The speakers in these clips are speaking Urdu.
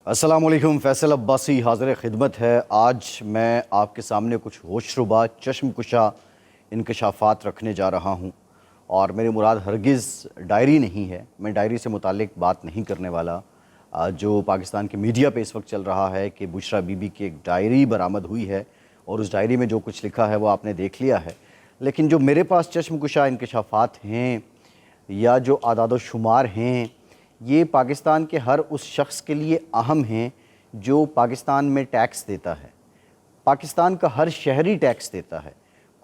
السلام علیکم، فیصل عباسی حاضر خدمت ہے۔ آج میں آپ کے سامنے کچھ ہوش ربا چشم کشا انکشافات رکھنے جا رہا ہوں، اور میری مراد ہرگز ڈائری نہیں ہے۔ میں ڈائری سے متعلق بات نہیں کرنے والا۔ جو پاکستان کے میڈیا پہ اس وقت چل رہا ہے کہ بشریٰ بی بی کی ایک ڈائری برآمد ہوئی ہے اور اس ڈائری میں جو کچھ لکھا ہے وہ آپ نے دیکھ لیا ہے، لیکن جو میرے پاس چشم کشا انکشافات ہیں یا جو اعداد و شمار ہیں، یہ پاکستان کے ہر اس شخص کے لیے اہم ہیں جو پاکستان میں ٹیکس دیتا ہے۔ پاکستان کا ہر شہری ٹیکس دیتا ہے۔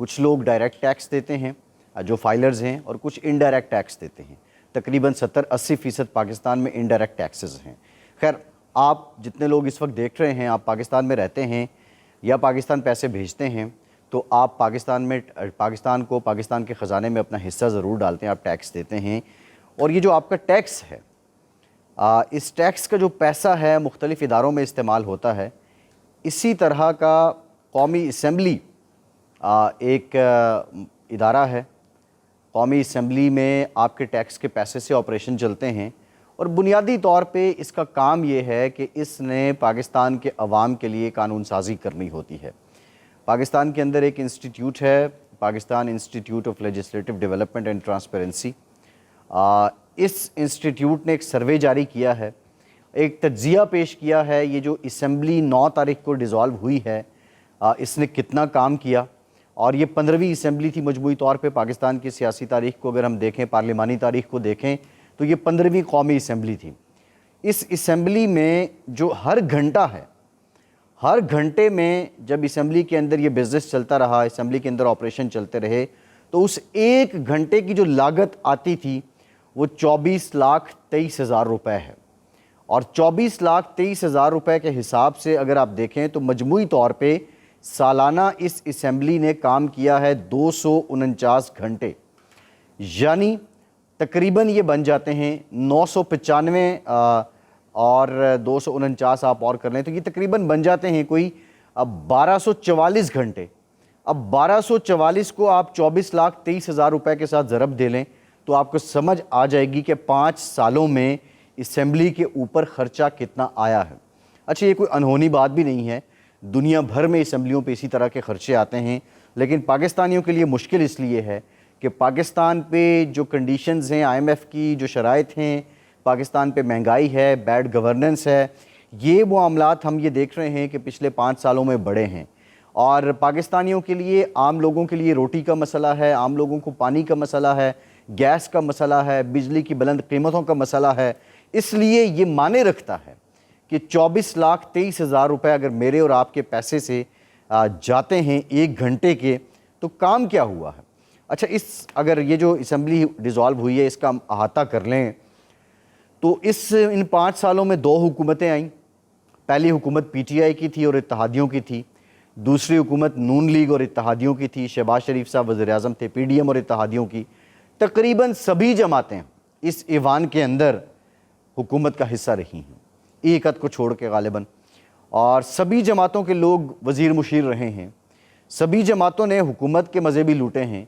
کچھ لوگ ڈائریکٹ ٹیکس دیتے ہیں جو فائلرز ہیں، اور کچھ انڈائریکٹ ٹیکس دیتے ہیں۔ تقریباً 70-80% پاکستان میں انڈائریکٹ ٹیکسز ہیں۔ خیر، آپ جتنے لوگ اس وقت دیکھ رہے ہیں، آپ پاکستان میں رہتے ہیں یا پاکستان پیسے بھیجتے ہیں، تو آپ پاکستان کو پاکستان کے خزانے میں اپنا حصہ ضرور ڈالتے ہیں، آپ ٹیکس دیتے ہیں۔ اور یہ جو آپ کا ٹیکس ہے، اس ٹیکس کا جو پیسہ ہے مختلف اداروں میں استعمال ہوتا ہے۔ اسی طرح کا قومی اسمبلی ایک ادارہ ہے۔ قومی اسمبلی میں آپ کے ٹیکس کے پیسے سے آپریشن چلتے ہیں، اور بنیادی طور پہ اس کا کام یہ ہے کہ اس نے پاکستان کے عوام کے لیے قانون سازی کرنی ہوتی ہے۔ پاکستان کے اندر ایک انسٹیٹیوٹ ہے، Pakistan institute of legislative development and transparency. اس انسٹیٹیوٹ نے ایک سروے جاری کیا ہے، ایک تجزیہ پیش کیا ہے۔ یہ جو اسمبلی 9 تاریخ کو ڈیزالو ہوئی ہے، اس نے کتنا کام کیا، اور یہ 15ویں اسمبلی تھی مجموعی طور پہ پاکستان کی سیاسی تاریخ کو اگر ہم دیکھیں، پارلیمانی تاریخ کو دیکھیں، تو یہ 15ویں قومی اسمبلی تھی۔ اس اسمبلی میں جو ہر گھنٹہ ہے، ہر گھنٹے میں جب اسمبلی کے اندر یہ بزنس چلتا رہا، اسمبلی کے اندر آپریشن چلتے رہے، تو اس ایک گھنٹے کی جو لاگت آتی تھی وہ 24,23,000 روپے ہے۔ اور 24,23,000 روپے کے حساب سے اگر آپ دیکھیں تو مجموعی طور پہ سالانہ اس اسمبلی نے کام کیا ہے 249 گھنٹے، یعنی تقریباً یہ بن جاتے ہیں 995 اور 249 آپ اور کر لیں تو یہ تقریباً بن جاتے ہیں کوئی 1244 گھنٹے۔ اب 1244 کو آپ 24,23,000 روپے کے ساتھ ضرب دے لیں تو آپ کو سمجھ آ جائے گی کہ 5 سالوں میں اسمبلی کے اوپر خرچہ کتنا آیا ہے۔ اچھا، یہ کوئی انہونی بات بھی نہیں ہے، دنیا بھر میں اسمبلیوں پہ اسی طرح کے خرچے آتے ہیں، لیکن پاکستانیوں کے لیے مشکل اس لیے ہے کہ پاکستان پہ جو کنڈیشنز ہیں، IMF کی جو شرائط ہیں، پاکستان پہ مہنگائی ہے، بیڈ گورننس ہے، یہ معاملات ہم یہ دیکھ رہے ہیں کہ پچھلے 5 سالوں میں بڑے ہیں۔ اور پاکستانیوں کے لیے، عام لوگوں کے لیے روٹی کا مسئلہ ہے، عام لوگوں کو پانی کا مسئلہ ہے، گیس کا مسئلہ ہے، بجلی کی بلند قیمتوں کا مسئلہ ہے۔ اس لیے یہ معنی رکھتا ہے کہ 24,23,000 روپے اگر میرے اور آپ کے پیسے سے جاتے ہیں ایک گھنٹے کے، تو کام کیا ہوا ہے۔ اچھا، اگر یہ جو اسمبلی ڈیزالو ہوئی ہے اس کا ہم احاطہ کر لیں تو ان 5 سالوں میں 2 حکومتیں آئیں۔ پہلی حکومت PTI کی تھی اور اتحادیوں کی تھی، دوسری حکومت نون لیگ اور اتحادیوں کی تھی، شہباز شریف صاحب وزیر اعظم تھے، PDM اور اتحادیوں کی۔ تقریباً سبھی جماعتیں اس ایوان کے اندر حکومت کا حصہ رہی ہیں، ایک عدد کو چھوڑ کے غالباً، اور سبھی جماعتوں کے لوگ وزیر مشیر رہے ہیں، سبھی جماعتوں نے حکومت کے مزے بھی لوٹے ہیں،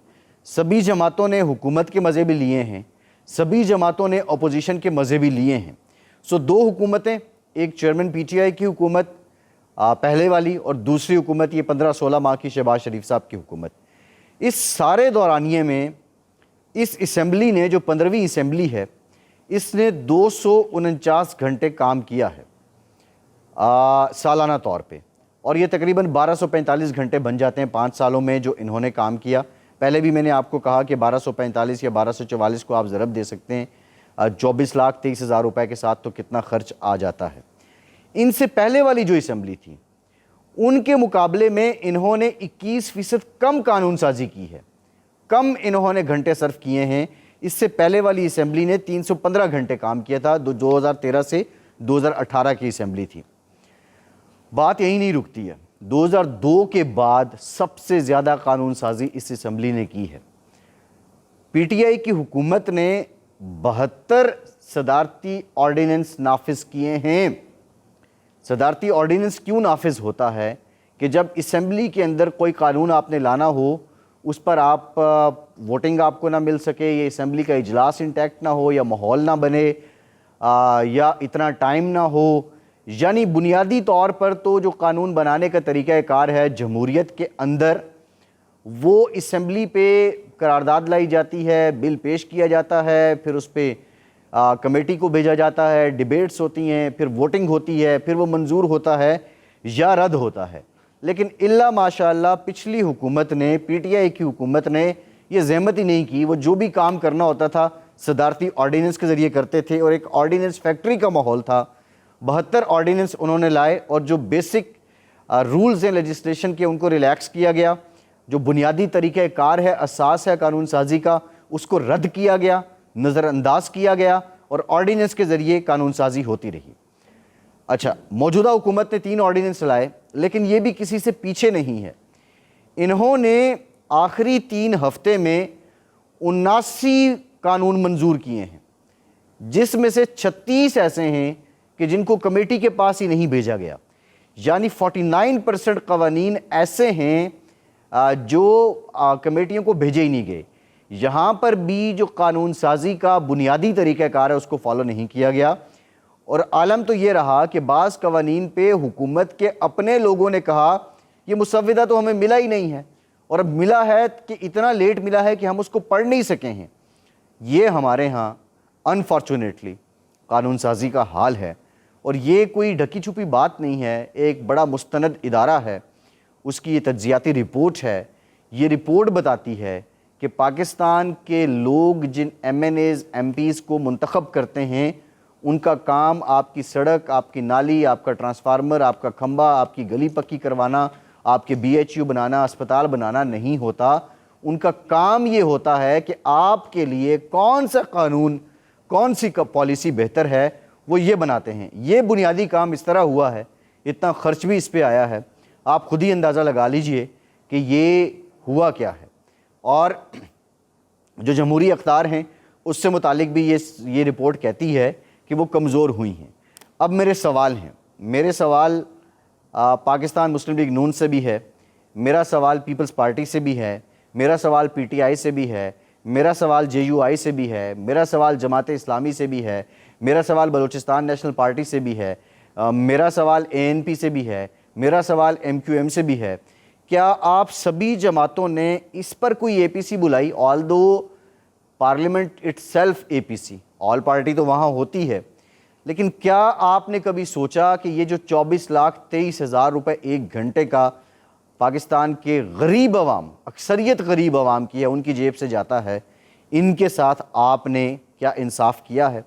سبھی جماعتوں نے حکومت کے مزے بھی لیے ہیں، سبھی جماعتوں نے اپوزیشن کے مزے بھی لیے ہیں۔ 2 حکومتیں، ایک چیئرمین PTI کی حکومت پہلے والی، اور دوسری حکومت یہ 15-16 ماہ کی شہباز شریف صاحب کی حکومت۔ اس سارے دورانیے میں اس اسمبلی نے، جو 15ویں اسمبلی ہے، اس نے 249 گھنٹے کام کیا ہے سالانہ طور پہ، اور یہ تقریباً 1245 گھنٹے بن جاتے ہیں 5 سالوں میں جو انہوں نے کام کیا۔ پہلے بھی میں نے آپ کو کہا کہ 1245 یا 1244 کو آپ ضرب دے سکتے ہیں 24,23,000 روپے کے ساتھ، تو کتنا خرچ آ جاتا ہے۔ ان سے پہلے والی جو اسمبلی تھی، ان کے مقابلے میں انہوں نے 21% کم قانون سازی کی ہے، کم انہوں نے گھنٹے صرف کیے ہیں۔ اس سے پہلے والی اسمبلی نے 315 گھنٹے کام کیا تھا، 2013 سے 2018 کی اسمبلی تھی۔ بات یہی نہیں رکتی ہے، 2002 کے بعد سب سے زیادہ قانون سازی اس اسمبلی نے کی ہے۔ PTI کی حکومت نے 72 صدارتی آرڈیننس نافذ کیے ہیں۔ صدارتی آرڈیننس کیوں نافذ ہوتا ہے کہ جب اسمبلی کے اندر کوئی قانون آپ نے لانا ہو، اس پر آپ ووٹنگ آپ کو نہ مل سکے، یا اسمبلی کا اجلاس انٹیکٹ نہ ہو، یا ماحول نہ بنے، یا اتنا ٹائم نہ ہو، یعنی بنیادی طور پر تو جو قانون بنانے کا طریقہ کار ہے جمہوریت کے اندر، وہ اسمبلی پہ قرارداد لائی جاتی ہے، بل پیش کیا جاتا ہے، پھر اس پہ کمیٹی کو بھیجا جاتا ہے، ڈیبیٹس ہوتی ہیں، پھر ووٹنگ ہوتی ہے، پھر وہ منظور ہوتا ہے یا رد ہوتا ہے۔ لیکن اللہ ماشاءاللہ پچھلی حکومت نے، پی ٹی آئی کی حکومت نے یہ زحمت ہی نہیں کی۔ وہ جو بھی کام کرنا ہوتا تھا صدارتی آرڈیننس کے ذریعے کرتے تھے، اور ایک آرڈیننس فیکٹری کا ماحول تھا۔ 72 آرڈیننس انہوں نے لائے، اور جو بیسک رولز ہیں لیجسلیشن کے ان کو ریلیکس کیا گیا، جو بنیادی طریقہ کار ہے، اساس ہے قانون سازی کا، اس کو رد کیا گیا، نظر انداز کیا گیا، اور آرڈیننس کے ذریعے قانون سازی ہوتی رہی۔ اچھا، موجودہ حکومت نے 3 آرڈیننس لائے، لیکن یہ بھی کسی سے پیچھے نہیں ہے۔ انہوں نے آخری 3 ہفتے میں 79 قانون منظور کیے ہیں، جس میں سے 36 ایسے ہیں کہ جن کو کمیٹی کے پاس ہی نہیں بھیجا گیا۔ یعنی 49% قوانین ایسے ہیں جو کمیٹیوں کو بھیجے ہی نہیں گئے۔ یہاں پر بھی جو قانون سازی کا بنیادی طریقہ کار ہے اس کو فالو نہیں کیا گیا، اور عالم تو یہ رہا کہ بعض قوانین پہ حکومت کے اپنے لوگوں نے کہا یہ مسودہ تو ہمیں ملا ہی نہیں ہے، اور اب ملا ہے کہ اتنا لیٹ ملا ہے کہ ہم اس کو پڑھ نہیں سکے ہیں۔ یہ ہمارے ہاں انفارچونیٹلی قانون سازی کا حال ہے، اور یہ کوئی ڈھکی چھپی بات نہیں ہے، ایک بڑا مستند ادارہ ہے، اس کی یہ تجزیاتی رپورٹ ہے۔ یہ رپورٹ بتاتی ہے کہ پاکستان کے لوگ جن M N As M Ps کو منتخب کرتے ہیں، ان کا کام آپ کی سڑک، آپ کی نالی، آپ کا ٹرانسفارمر، آپ کا کھمبا، آپ کی گلی پکی کروانا، آپ کے بی ایچ یو بنانا، اسپتال بنانا نہیں ہوتا۔ ان کا کام یہ ہوتا ہے کہ آپ کے لیے کون سا قانون، کون سی پالیسی بہتر ہے، وہ یہ بناتے ہیں۔ یہ بنیادی کام اس طرح ہوا ہے، اتنا خرچ بھی اس پہ آیا ہے، آپ خود ہی اندازہ لگا لیجئے کہ یہ ہوا کیا ہے۔ اور جو جمہوری اقدار ہیں اس سے متعلق بھی یہ رپورٹ کہتی ہے کہ وہ کمزور ہوئی ہیں۔ اب میرے سوال ہیں، میرے سوال پاکستان مسلم لیگ نون سے بھی ہے، میرا سوال پیپلز پارٹی سے بھی ہے، میرا سوال پی ٹی آئی سے بھی ہے، میرا سوال جے یو آئی سے بھی ہے، میرا سوال جماعت اسلامی سے بھی ہے، میرا سوال بلوچستان نیشنل پارٹی سے بھی ہے، میرا سوال اے این پی سے بھی ہے، میرا سوال ایم کیو ایم سے بھی ہے۔ کیا آپ سبھی جماعتوں نے اس پر کوئی اے پی سی بلائی؟ آل دو parliament itself A P C, all party تو وہاں ہوتی ہے، لیکن کیا آپ نے کبھی سوچا کہ یہ جو 24,23,000 روپے ایک گھنٹے کا پاکستان کے غریب عوام، اکثریت غریب عوام کی ہے، ان کی جیب سے جاتا ہے، ان کے ساتھ آپ نے کیا انصاف کیا ہے؟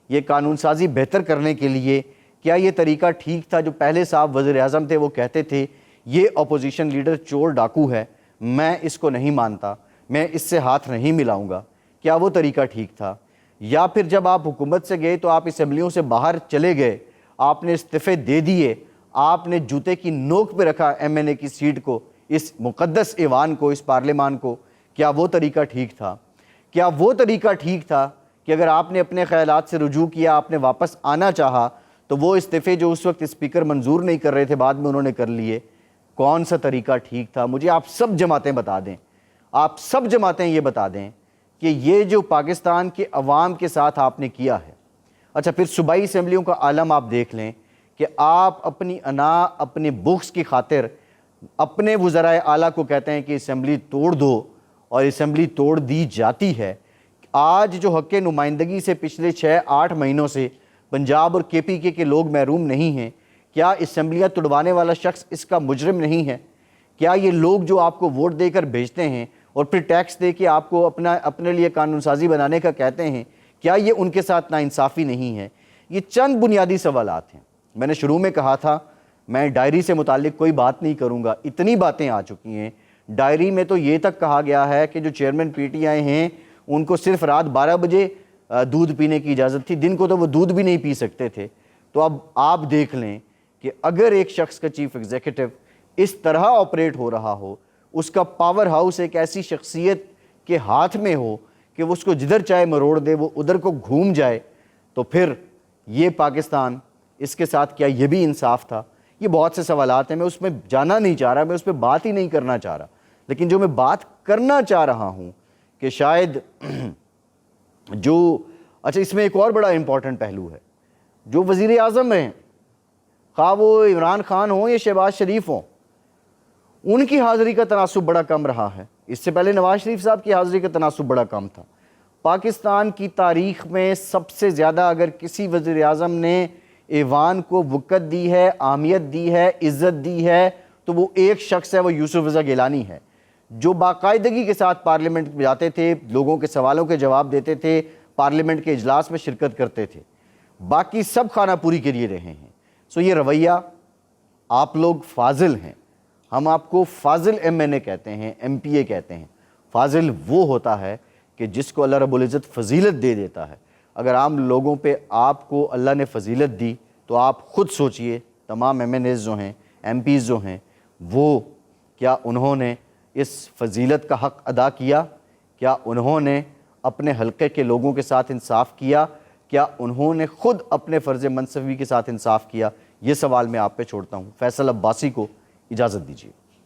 یہ قانون سازی بہتر کرنے کے لیے کیا یہ طریقہ ٹھیک تھا جو پہلے صاحب وزیر اعظم تھے وہ کہتے تھے یہ اپوزیشن لیڈر چور ڈاکو ہے، میں اس کو نہیں مانتا، میں اس سے ہاتھ نہیں ملاؤں گا؟ کیا وہ طریقہ ٹھیک تھا؟ یا پھر جب آپ حکومت سے گئے تو آپ اسمبلیوں سے باہر چلے گئے، آپ نے استعفے دے دیے، آپ نے جوتے کی نوک پہ رکھا ایم این اے کی سیٹ کو، اس مقدس ایوان کو، اس پارلیمان کو، کیا وہ طریقہ ٹھیک تھا؟ کیا وہ طریقہ ٹھیک تھا کہ اگر آپ نے اپنے خیالات سے رجوع کیا، آپ نے واپس آنا چاہا، تو وہ استعفے جو اس وقت اسپیکر منظور نہیں کر رہے تھے بعد میں انہوں نے کر لیے؟ کون سا طریقہ ٹھیک تھا؟ مجھے آپ سب جماعتیں بتا دیں، آپ سب جماعتیں یہ بتا دیں کہ یہ جو پاکستان کے عوام کے ساتھ آپ نے کیا ہے۔ اچھا، پھر صوبائی اسمبلیوں کا عالم آپ دیکھ لیں کہ آپ اپنی انا، اپنے بغض کی خاطر اپنے وزرائے اعلیٰ کو کہتے ہیں کہ اسمبلی توڑ دو، اور اسمبلی توڑ دی جاتی ہے۔ آج جو حق نمائندگی سے پچھلے 6-8 مہینوں سے پنجاب اور کے پی کے لوگ محروم نہیں ہیں، کیا اسمبلیاں توڑوانے والا شخص اس کا مجرم نہیں ہے؟ کیا یہ لوگ جو آپ کو ووٹ دے کر بھیجتے ہیں اور پھر ٹیکس دے کے آپ کو اپنے لیے قانون سازی بنانے کا کہتے ہیں، کیا یہ ان کے ساتھ ناانصافی نہیں ہے؟ یہ چند بنیادی سوالات ہیں۔ میں نے شروع میں کہا تھا میں ڈائری سے متعلق کوئی بات نہیں کروں گا، اتنی باتیں آ چکی ہیں۔ ڈائری میں تو یہ تک کہا گیا ہے کہ جو چیئرمین پی ٹی آئی ہیں ان کو صرف رات 12 بجے دودھ پینے کی اجازت تھی، دن کو تو وہ دودھ بھی نہیں پی سکتے تھے۔ تو اب آپ دیکھ لیں کہ اگر ایک شخص کا چیف ایگزیکٹو اس طرح آپریٹ ہو رہا ہو، اس کا پاور ہاؤس ایک ایسی شخصیت کے ہاتھ میں ہو کہ وہ اس کو جدھر چاہے مروڑ دے، وہ ادھر کو گھوم جائے، تو پھر یہ پاکستان، اس کے ساتھ کیا یہ بھی انصاف تھا؟ یہ بہت سے سوالات ہیں، میں اس میں جانا نہیں چاہ رہا، میں اس پہ بات ہی نہیں کرنا چاہ رہا، لیکن جو میں بات کرنا چاہ رہا ہوں کہ شاید اچھا، اس میں ایک اور بڑا امپورٹنٹ پہلو ہے، جو وزیر اعظم ہیں خواہ وہ عمران خان ہوں یا شہباز شریف ہوں، ان کی حاضری کا تناسب بڑا کم رہا ہے۔ اس سے پہلے نواز شریف صاحب کی حاضری کا تناسب بڑا کم تھا۔ پاکستان کی تاریخ میں سب سے زیادہ اگر کسی وزیر اعظم نے ایوان کو وقت دی ہے، اہمیت دی ہے، عزت دی ہے، تو وہ ایک شخص ہے، وہ یوسف رضا گیلانی ہے، جو باقاعدگی کے ساتھ پارلیمنٹ میں جاتے تھے، لوگوں کے سوالوں کے جواب دیتے تھے، پارلیمنٹ کے اجلاس میں شرکت کرتے تھے۔ باقی سب خانہ پوری کے لیے رہے ہیں۔ سو یہ رویہ، آپ لوگ فاضل ہیں، ہم آپ کو فاضل ایم این اے کہتے ہیں، ایم پی اے کہتے ہیں۔ فاضل وہ ہوتا ہے کہ جس کو اللہ رب العزت فضیلت دے دیتا ہے۔ اگر عام لوگوں پہ آپ کو اللہ نے فضیلت دی تو آپ خود سوچئے، تمام ایم این ایز جو ہیں، ایم پیز جو ہیں، وہ کیا انہوں نے اس فضیلت کا حق ادا کیا؟ کیا انہوں نے اپنے حلقے کے لوگوں کے ساتھ انصاف کیا؟ کیا انہوں نے خود اپنے فرض منصبی کے ساتھ انصاف کیا؟ یہ سوال میں آپ پہ چھوڑتا ہوں۔ فیصل عباسی کو اجازت دیجیے۔